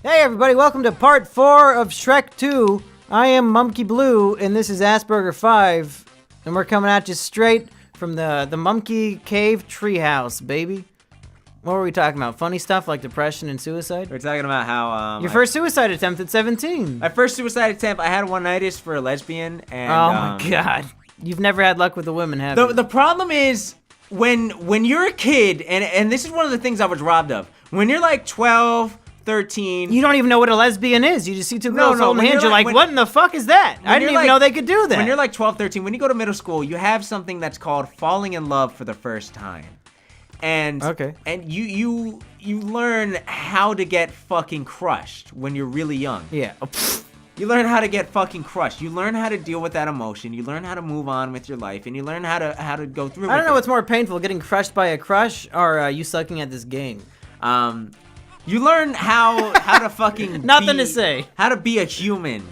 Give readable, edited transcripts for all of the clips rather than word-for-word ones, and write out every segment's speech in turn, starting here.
Hey everybody, welcome to part 4 of Shrek 2. I am Mumkey Blue, and this is Asperger 5, and we're coming at you straight from the Mumkey Cave Treehouse, baby. What were we talking about? Funny stuff like depression and suicide? We're talking about how your first suicide attempt at 17. My first suicide attempt, I had one-nightitis for a lesbian, and oh my god. You've never had luck with the women, have you? The problem is, when you're a kid, and this is one of the things I was robbed of, when you're like 12, 13... You don't even know what a lesbian is. You just see two girls holding hands. You're like, what in the fuck is that? I didn't even know they could do that. When you're like 12, 13, when you go to middle school, you have something that's called falling in love for the first time. And you learn how to get fucking crushed when you're really young. Yeah. You learn how to get fucking crushed. You learn how to deal with that emotion. You learn how to move on with your life, and you learn how to go through. I don't know what's more painful, getting crushed by a crush or you sucking at this game. You learn how to fucking nothing to say. How to be a human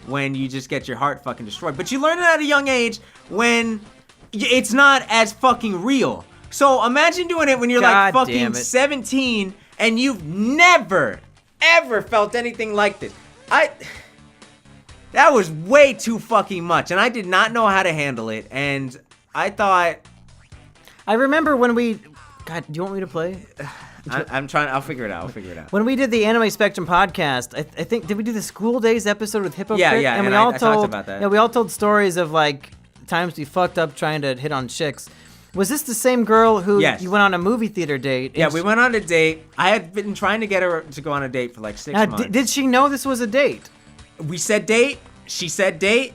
when you just get your heart fucking destroyed. But you learn it at a young age when it's not as fucking real. So imagine doing it when you're like fucking 17 and you've never, ever felt anything like this. That was way too fucking much, and I did not know how to handle it, and I thought... I remember when we... God, do you want me to play? I'm trying, I'll figure it out, When we did the Anime Spectrum podcast, I think, did we do the School Days episode with Hypocrite? Yeah, and we I talked about that. Yeah, we all told stories of, like, times we fucked up trying to hit on chicks. Was this the same girl who you went on a movie theater date? Yeah, we went on a date. I had been trying to get her to go on a date for like 6 months. Did she know this was a date? We said date. She said date.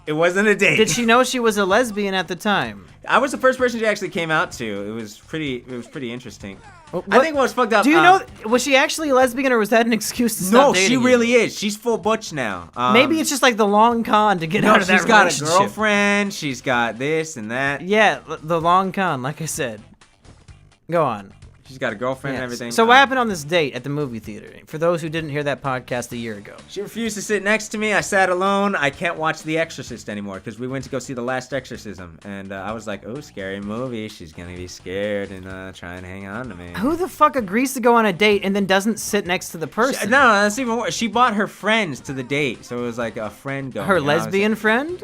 It wasn't a date. Did she know she was a lesbian at the time? I was the first person she actually came out to. It was pretty interesting. I think what was fucked up. Do you know, was she actually a lesbian or was that an excuse to stop dating? No, she really is. She's full butch now. Maybe it's just like the long con to get out of that relationship. She's got a girlfriend. She's got this and that. Yeah, the long con, like I said. Go on. She's got a girlfriend and everything. So what happened on this date at the movie theater? For those who didn't hear that podcast a year ago. She refused to sit next to me. I sat alone. I can't watch The Exorcist anymore because we went to go see The Last Exorcism. And I was like, oh, scary movie. She's going to be scared and try and hang on to me. Who the fuck agrees to go on a date and then doesn't sit next to the person? No, that's even worse. She bought her friends to the date. So it was like a friend going. Her lesbian friend?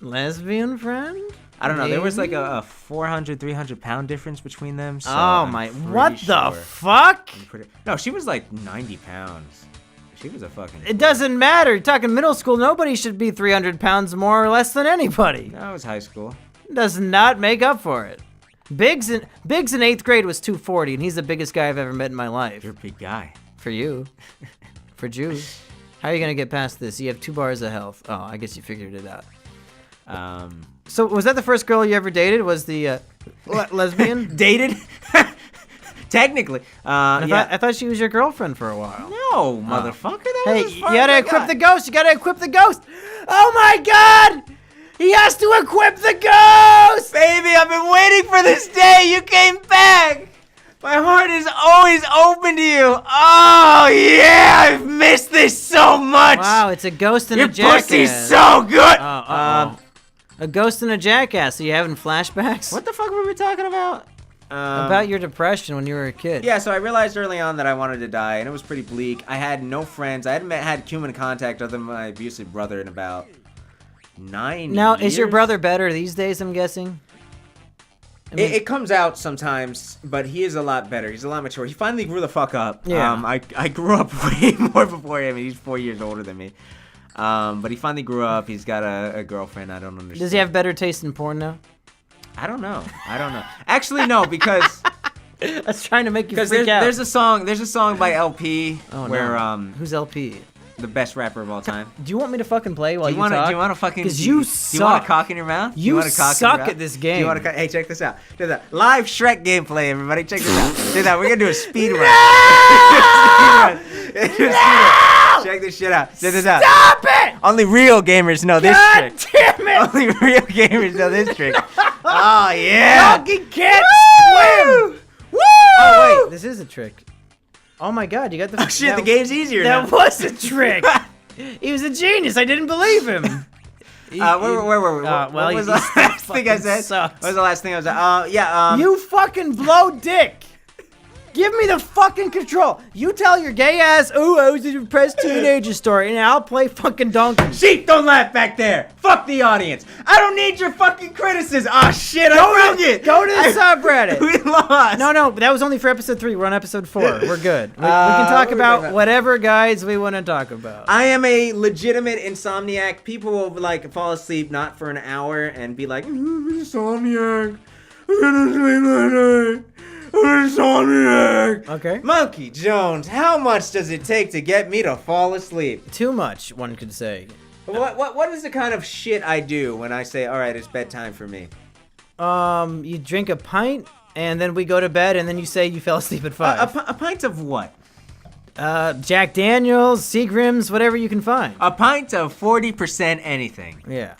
Lesbian friend? I don't know. There was like a 400, 300 pound difference between them. So oh my! What the fuck? No, she was like 90 pounds. She was a fucking... It doesn't matter. You're talking middle school. Nobody should be 300 pounds more or less than anybody. No, it was high school. Does not make up for it. Biggs in 8th grade was 240, and he's the biggest guy I've ever met in my life. You're a big guy. For you. For Jews. How are you gonna get past this? You have 2 bars of health. Oh, I guess you figured it out. So was that the first girl you ever dated? Was the lesbian? Dated? Technically. I thought she was your girlfriend for a while. No, motherfucker. Hey, you gotta equip the ghost. You gotta equip the ghost. Oh my god! He has to equip the ghost! Baby, I've been waiting for this day. You came back. My heart is always open to you. Oh, yeah. I've missed this so much. Wow, it's a ghost and a jackass. Your pussy's so good. A ghost and a jackass. Are you having flashbacks? What the fuck were we talking about? About your depression when you were a kid. Yeah, so I realized early on that I wanted to die, and it was pretty bleak. I had no friends. I hadn't had human contact other than my abusive brother in about 9 years. Now, is your brother better these days, I'm guessing? I mean, it comes out sometimes, but he is a lot better. He's a lot mature. He finally grew the fuck up. Yeah. I grew up way more before him. He's 4 years older than me. But he finally grew up. He's got a girlfriend. I don't understand. Does he have better taste in porn now? I don't know. Actually, no, because I was trying to make you freak out. There's a song by LP where who's LP? The best rapper of all time. Do you want me to fucking play while you talk? Do you want to fucking? Because you suck. Do you want a cock in your mouth? You suck at this game. Do you want to? Hey, check this out. Do that live Shrek gameplay, everybody. Check this out. Do that. We're gonna do a speed run. No! Check this shit out. Check this out. Stop it! Only real gamers know this trick. God damn it! Only real gamers know this trick. Oh yeah. Donkey can't swim. Woo! Oh wait, this is a trick. Oh my god, you got the... Oh shit, the game's easier now. That was a trick. He was a genius. I didn't believe him. Where were we? What was the last thing I said? Sucks. What was the last thing I was? Yeah. You fucking blow dick. Give me the fucking control. You tell your gay ass, oh, I was a depressed teenager story, and I'll play fucking donkey. Sheep, don't laugh back there. Fuck the audience. I don't need your fucking criticism. Ah, shit, I broke it. Go to the subreddit. We lost. No, that was only for episode 3. We're on episode 4. We're good. We can talk about whatever guys we want to talk about. I am a legitimate insomniac. People will like fall asleep not for an hour and be like, insomniac. I'm gonna sleep later. I'm insomniac. Okay. Monkey Jones, how much does it take to get me to fall asleep? Too much, one could say. What is the kind of shit I do when I say, all right, it's bedtime for me? You drink a pint, and then we go to bed, and then you say you fell asleep at 5. A pint of what? Jack Daniels, Seagrams, whatever you can find. A pint of 40% anything. Yeah.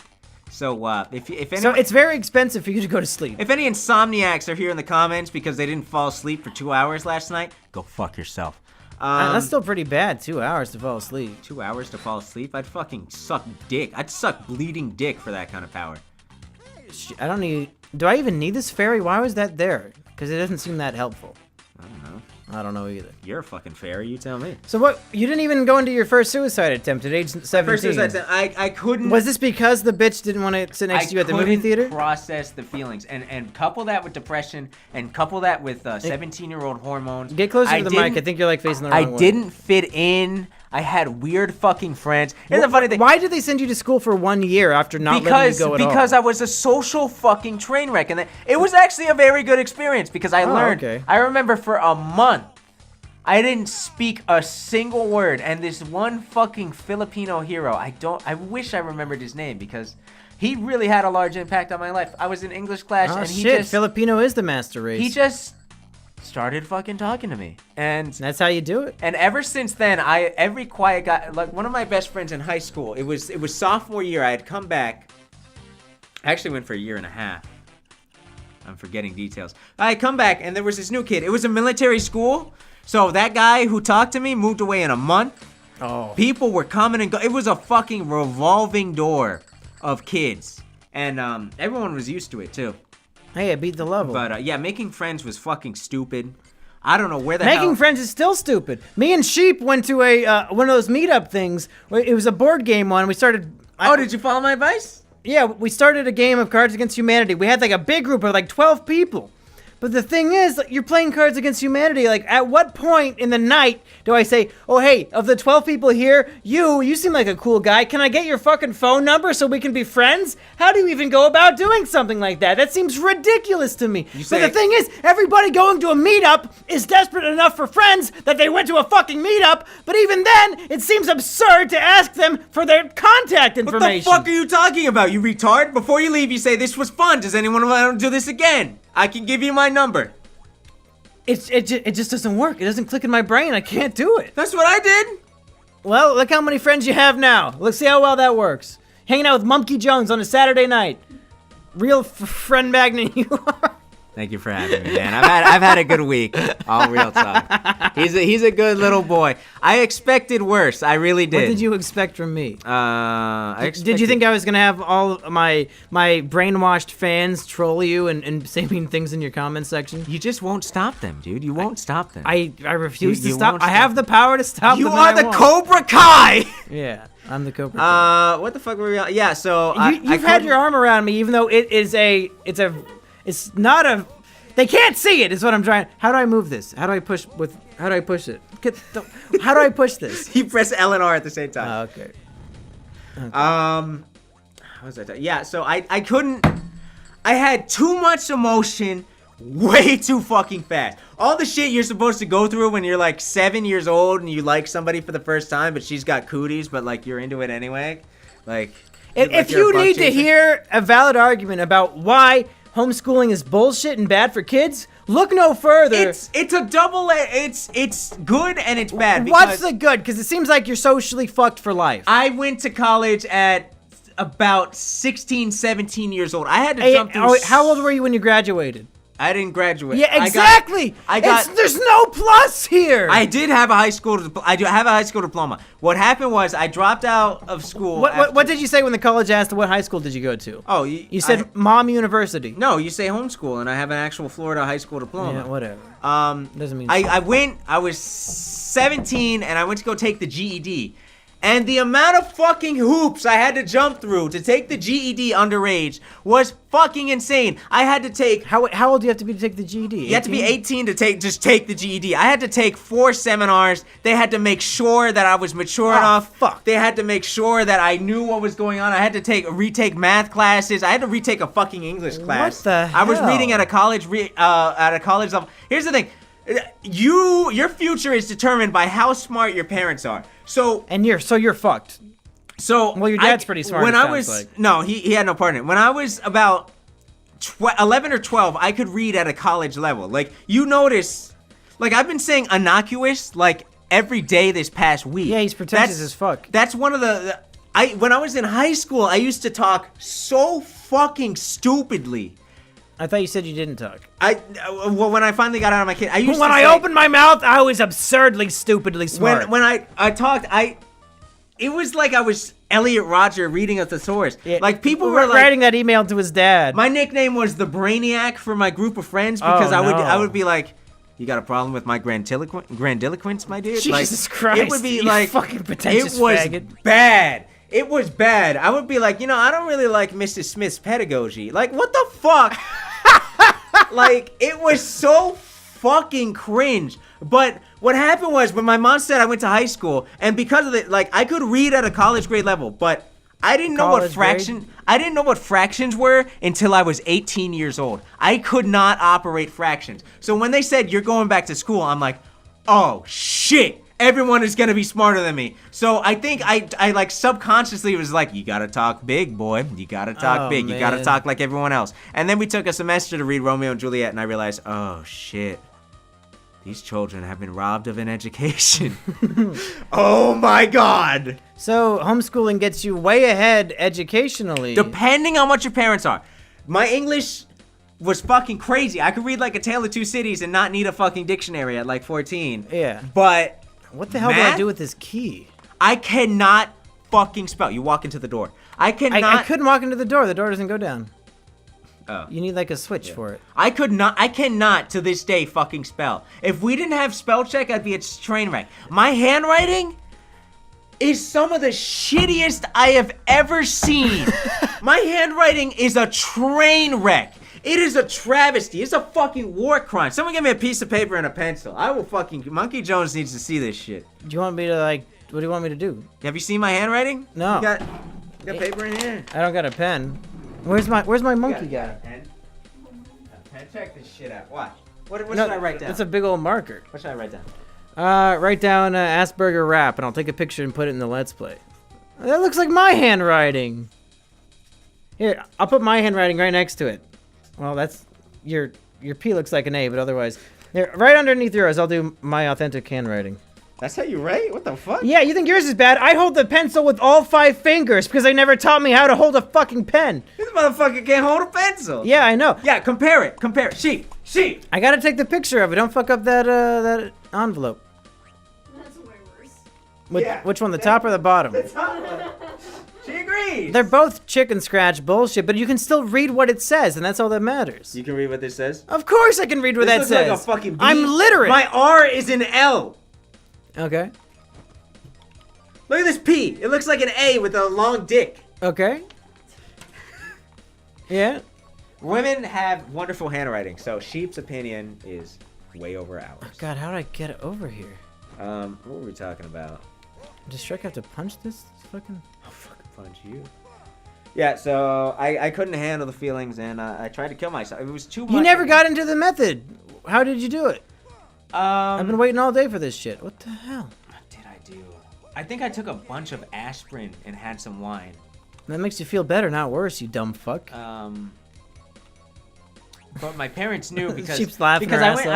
So, if anyone, so it's very expensive for you to go to sleep. If any insomniacs are here in the comments because they didn't fall asleep for 2 hours last night, go fuck yourself. That's still pretty bad, 2 hours to fall asleep. 2 hours to fall asleep? I'd fucking suck dick. I'd suck bleeding dick for that kind of power. I don't need... Do I even need this fairy? Why was that there? Because it doesn't seem that helpful. I don't know. I don't know either. You're a fucking fairy, you tell me. So what, you didn't even go into your first suicide attempt at age 17? First suicide attempt, I couldn't... Was this because the bitch didn't want to sit next to you at the movie theater? I couldn't process the feelings, and couple that with depression, and couple that with 17-year-old hormones. Get closer to the mic, I think you're like facing the wrong way. I didn't fit in. I had weird fucking friends. Here's the funny thing. Why did they send you to school for 1 year after not letting you go at all? Because I was a social fucking train wreck, and it was actually a very good experience because I learned. Okay. I remember for a month, I didn't speak a single word, and this one fucking Filipino hero, I wish I remembered his name because he really had a large impact on my life. I was in English class, and he just... Filipino is the master race. He just started fucking talking to me, and that's how you do it. And ever since then, every quiet guy, like one of my best friends in high school, it was sophomore year. I had come back. I actually went for a year and a half. I'm forgetting details. I had come back, and there was this new kid. It was a military school, so that guy who talked to me moved away in a month. Oh. People were coming and going. It was a fucking revolving door of kids, and everyone was used to it too. Hey, I beat the level. But yeah, making friends was fucking stupid. I don't know where the hell... Making friends is still stupid. Me and Sheep went to a one of those meetup things. It was a board game one. We started... did you follow my advice? Yeah, we started a game of Cards Against Humanity. We had like a big group of like 12 people. But the thing is, you're playing Cards Against Humanity. Like, at what point in the night do I say, oh, hey, of the 12 people here, you seem like a cool guy. Can I get your fucking phone number so we can be friends? How do you even go about doing something like that? That seems ridiculous to me. But the thing is, everybody going to a meetup is desperate enough for friends that they went to a fucking meetup. But even then, it seems absurd to ask them for their contact information. What the fuck are you talking about, you retard? Before you leave, you say, this was fun. Does anyone want to do this again? I can give you my number. It just doesn't work. It doesn't click in my brain. I can't do it. That's what I did. Well, look how many friends you have now. Let's see how well that works. Hanging out with Mumkey Jones on a Saturday night. Real friend magnet you are. Thank you for having me, man. I've had a good week. All real talk. He's a good little boy. I expected worse. I really did. What did you expect from me? Did you think I was gonna have all of my brainwashed fans troll you and say mean things in your comment section? You just won't stop them, dude. You won't stop them. I refuse to stop. I have the power to stop them. You are the Cobra Kai. Yeah, I'm the Cobra Kai. What the fuck were we on? Yeah, so you've had your arm around me, even though it's not a... They can't see it, is what I'm trying... How do I move this? How do I push it? How do I push this? You press L and R at the same time. Oh, okay. What was I talking? Yeah, so I couldn't... I had too much emotion way too fucking fast. All the shit you're supposed to go through when you're like 7 years old and you like somebody for the first time, but she's got cooties, but like you're into it anyway. Like... If you need to hear a valid argument about why homeschooling is bullshit and bad for kids, look no further. It's a double. It's good and it's bad. What's the good? Because it seems like you're socially fucked for life. I went to college at about 16, 17 years old. I had to jump through. How old were you when you graduated? I didn't graduate. Yeah, exactly. There's no plus here. I did have a high school. I do have a high school diploma. What happened was I dropped out of school. What did you say when the college asked what high school did you go to? Oh, you said Mom University. No, you say homeschool, and I have an actual Florida high school diploma. Yeah, whatever. Doesn't mean. I was 17, and I went to go take the GED. And the amount of fucking hoops I had to jump through to take the GED underage was fucking insane. I had to take... How old do you have to be to take the GED? 18? You have to be 18 to take the GED. I had to take 4 seminars. They had to make sure that I was mature enough. Fuck. They had to make sure that I knew what was going on. I had to retake math classes. I had to retake a fucking English class. What the hell? I was reading at a college level. Here's the thing. Your future is determined by how smart your parents are. So you're fucked. So well, your dad's pretty smart. When I was no, he had no part in it. When I was about 11 or 12, I could read at a college level. Like you notice, like I've been saying innocuous like every day this past week. Yeah, he's pretentious as fuck. That's one of when I was in high school, I used to talk so fucking stupidly. I thought you said you didn't talk. Well, when I finally got out of my kid, when I opened my mouth, I was absurdly, stupidly smart. When I talked, it was like I was Elliot Rodger reading a thesaurus. Yeah, like people were like writing that email to his dad. My nickname was the Brainiac for my group of friends because I would be like, "You got a problem with my grandiloquence, my dude?" Jesus like, Christ! It would be like fucking pretentious it was faggot. Bad. It was bad. I would be like, I don't really like Mrs. Smith's pedagogy. Like, what the fuck? Like, it was so fucking cringe. But what happened was when my mom said I went to high school, and because of it, like, I could read at a college grade level, but I didn't know what fractions were until I was 18 years old. I could not operate fractions. So when they said you're going back to school, I'm like, oh shit. Everyone is gonna be smarter than me. So I think I like subconsciously was like, you gotta talk big, boy. You gotta talk big. Man. You gotta talk like everyone else. And then we took a semester to read Romeo and Juliet, and I realized, oh shit, these children have been robbed of an education. Oh my god. So homeschooling gets you way ahead educationally. Depending on what your parents are. My English was fucking crazy. I could read like A Tale of Two Cities and not need a fucking dictionary at like 14. Yeah. But what the hell do I do with this key? I cannot fucking spell. You walk into the door. I cannot. I couldn't walk into the door. The door doesn't go down. Oh. You need like a switch for it. I cannot to this day fucking spell. If we didn't have spell check, I'd be a train wreck. My handwriting is some of the shittiest I have ever seen. My handwriting is a train wreck. It is a travesty. It's a fucking war crime. Someone give me a piece of paper and a pencil. I will fucking... Monkey Jones needs to see this shit. Do you want me to like... What do you want me to do? Have you seen my handwriting? No. You got paper in here? I don't got a pen. Where's my monkey guy? A pen? Check this shit out. Watch. What should I write down? It's a big old marker. What should I write down? Write down Asperger rap, and I'll take a picture and put it in the Let's Play. That looks like my handwriting. Here, I'll put my handwriting right next to it. Well, that's your P looks like an A, but otherwise, there, right underneath yours, I'll do my authentic handwriting. That's how you write? What the fuck? Yeah, you think yours is bad? I hold the pencil with all 5 fingers because they never taught me how to hold a fucking pen. This motherfucker can't hold a pencil. Yeah, I know. Yeah, compare it. Sheep. I gotta take the picture of it. Don't fuck up that envelope. That's way worse. Which one, the top or the bottom? The top one. She agrees. They're both chicken scratch bullshit, but you can still read what it says, and that's all that matters. You can read what this says? Of course I can read what that says. Like a fucking B. I'm literate. My R is an L. Okay. Look at this P. It looks like an A with a long dick. Okay. Yeah. Women have wonderful handwriting, so Sheep's opinion is way over ours. Oh God, how did I get it over here? What were we talking about? Does Shrek have to punch this fucking... I'll fucking punch you. Yeah, so I couldn't handle the feelings, and I tried to kill myself. It was too much. You never got into the method. How did you do it? I've been waiting all day for this shit. What the hell? What did I do? I think I took a bunch of aspirin and had some wine. That makes you feel better, not worse, you dumb fuck. But my parents knew because She's laughing because her I ass went off.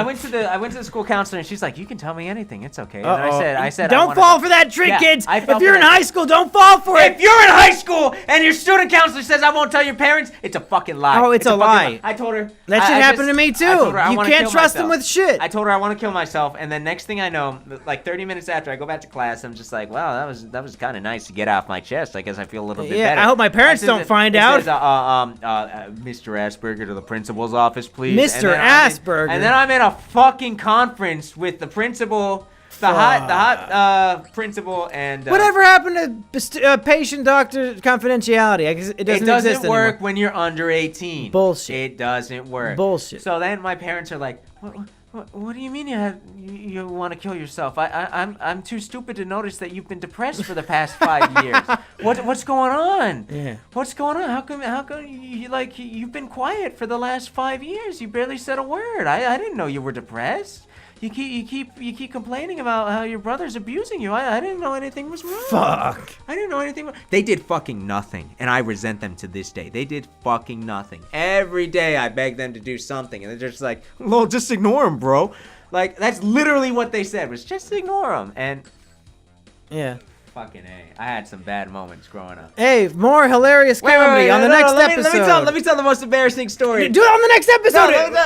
I went to the school counselor and she's like, you can tell me anything, it's okay. And Uh-oh. I said don't fall for that trick, Yeah, kids. I fell If for you're in that high school, don't fall for it. If you're in high school and your student counselor says I won't tell your parents, it's a fucking lie. Oh, it's a fucking lie. I told her That shit happened to me too. I told her I You wanna can't kill trust them myself. with shit. I told her I want to kill myself, and then next thing I know, like 30 minutes after I go back to class, I'm just like, wow, that was kind of nice to get off my chest. I guess I feel a little bit better. I hope my parents don't find out. Mr. Asperger to the principal's office, please. Mr. Asperger. And then I'm in a fucking conference with the principal, the hot principal, and Whatever happened to patient-doctor confidentiality? I guess it doesn't exist work anymore. when you're under 18. Bullshit. It doesn't work. Bullshit. So then my parents are like, what do you mean you want to kill yourself? I'm too stupid to notice that you've been depressed for the past 5 years. What's going on? Yeah. What's going on? How come you've been quiet for the last 5 years? You barely said a word. I didn't know you were depressed. You keep complaining about how your brother's abusing you. I didn't know anything was wrong. Fuck. I didn't know anything. They did fucking nothing, and I resent them to this day. They did fucking nothing. Every day I beg them to do something, and they're just like, "Well, just ignore him, bro." Like that's literally what they said was just ignore him. And Yeah. fucking A, I had some bad moments growing up. Hey, more hilarious comedy on the next episode. Let me tell the most embarrassing story. Do it on the next episode. No,